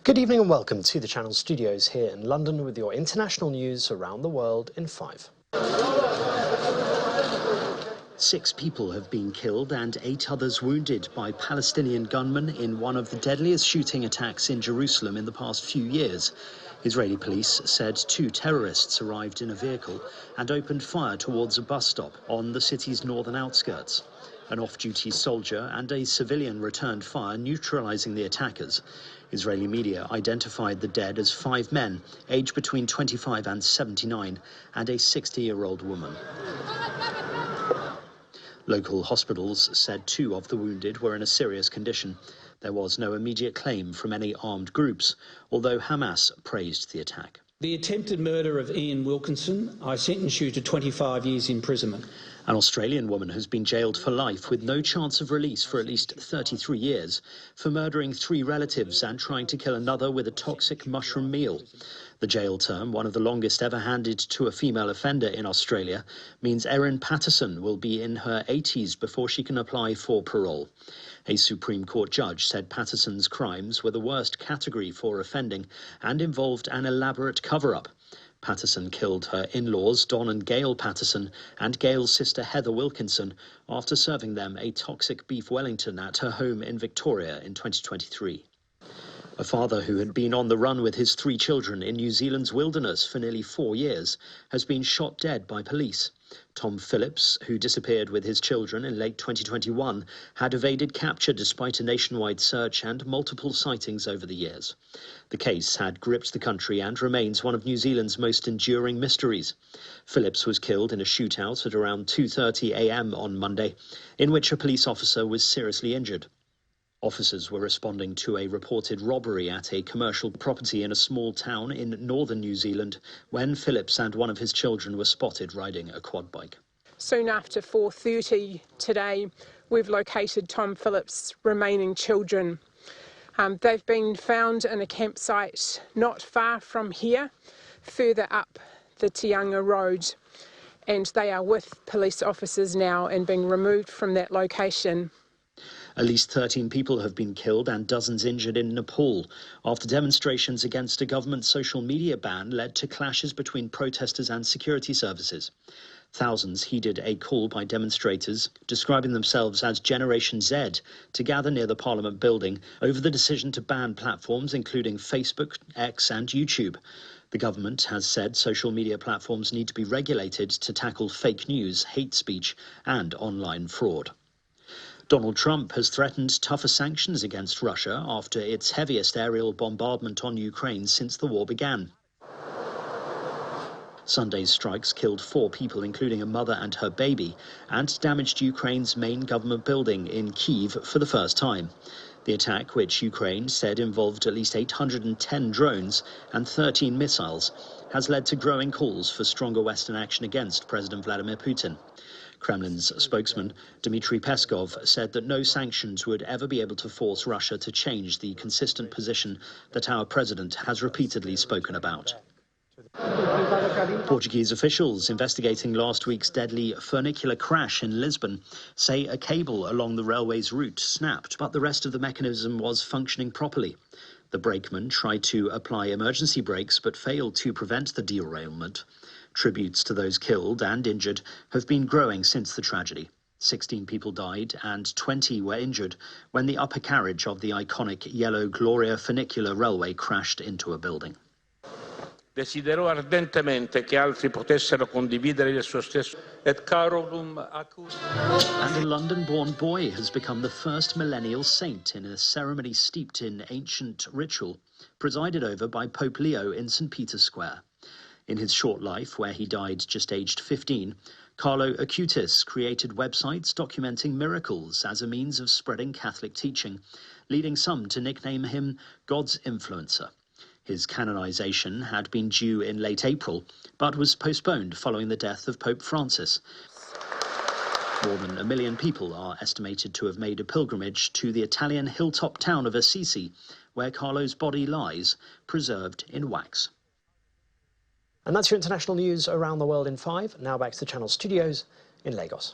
Good evening and welcome to the Channel Studios here in London with your international news around the world in 5. 6 people have been killed and 8 others wounded by Palestinian gunmen in one of the deadliest shooting attacks in Jerusalem in the past few years. Israeli police said 2 terrorists arrived in a vehicle and opened fire towards a bus stop on the city's northern outskirts. An off-duty soldier and a civilian returned fire, neutralizing the attackers. Israeli media identified the dead as 5 men, aged between 25 and 79, and a 60-year-old woman. Local hospitals said 2 of the wounded were in a serious condition. There was no immediate claim from any armed groups, although Hamas praised the attack. The attempted murder of Ian Wilkinson, I sentence you to 25 years imprisonment. An Australian woman has been jailed for life with no chance of release for at least 33 years for murdering 3 relatives and trying to kill another with a toxic mushroom meal. The jail term, one of the longest ever handed to a female offender in Australia, means Erin Patterson will be in her 80s before she can apply for parole. A Supreme Court judge said Patterson's crimes were the worst category for offending and involved an elaborate cover-up. Patterson killed her in-laws, Don and Gail Patterson, and Gail's sister Heather Wilkinson after serving them a toxic beef Wellington at her home in Victoria in 2023. A father who had been on the run with his 3 children in New Zealand's wilderness for nearly 4 years has been shot dead by police. Tom Phillips, who disappeared with his children in late 2021, had evaded capture despite a nationwide search and multiple sightings over the years. The case had gripped the country and remains one of New Zealand's most enduring mysteries. Phillips was killed in a shootout at around 2:30 a.m. on Monday, in which a police officer was seriously injured. Officers were responding to a reported robbery at a commercial property in a small town in northern New Zealand when Phillips and one of his children were spotted riding a quad bike. Soon after 4:30 today, we've located Tom Phillips' remaining children. They've been found in a campsite not far from here, further up the Tianga Road, and they are with police officers now and being removed from that location. At least 13 people have been killed and dozens injured in Nepal after demonstrations against a government social media ban led to clashes between protesters and security services. Thousands heeded a call by demonstrators, describing themselves as Generation Z, to gather near the Parliament building over the decision to ban platforms including Facebook, X and YouTube. The government has said social media platforms need to be regulated to tackle fake news, hate speech and online fraud. Donald Trump has threatened tougher sanctions against Russia after its heaviest aerial bombardment on Ukraine since the war began. Sunday's strikes killed 4 people, including a mother and her baby, and damaged Ukraine's main government building in Kyiv for the first time. The attack, which Ukraine said involved at least 810 drones and 13 missiles, has led to growing calls for stronger Western action against President Vladimir Putin. Kremlin's spokesman, Dmitry Peskov, said that no sanctions would ever be able to force Russia to change the consistent position that our president has repeatedly spoken about. Portuguese officials investigating last week's deadly funicular crash in Lisbon say a cable along the railway's route snapped, but the rest of the mechanism was functioning properly. The brakeman tried to apply emergency brakes but failed to prevent the derailment. Tributes to those killed and injured have been growing since the tragedy. 16 people died and 20 were injured when the upper carriage of the iconic yellow Gloria funicular railway crashed into a building. Desidero ardentemente che altri potessero condividere il suo stesso et carum acus. And a London-born boy has become the first millennial saint in a ceremony steeped in ancient ritual, presided over by Pope Leo in St. Peter's Square. In his short life, where he died just aged 15, Carlo Acutis created websites documenting miracles as a means of spreading Catholic teaching, leading some to nickname him God's influencer. His canonization had been due in late April, but was postponed following the death of Pope Francis. More than 1 million people are estimated to have made a pilgrimage to the Italian hilltop town of Assisi, where Carlo's body lies, preserved in wax. And that's your international news around the world in 5. Now back to the Channel Studios in Lagos.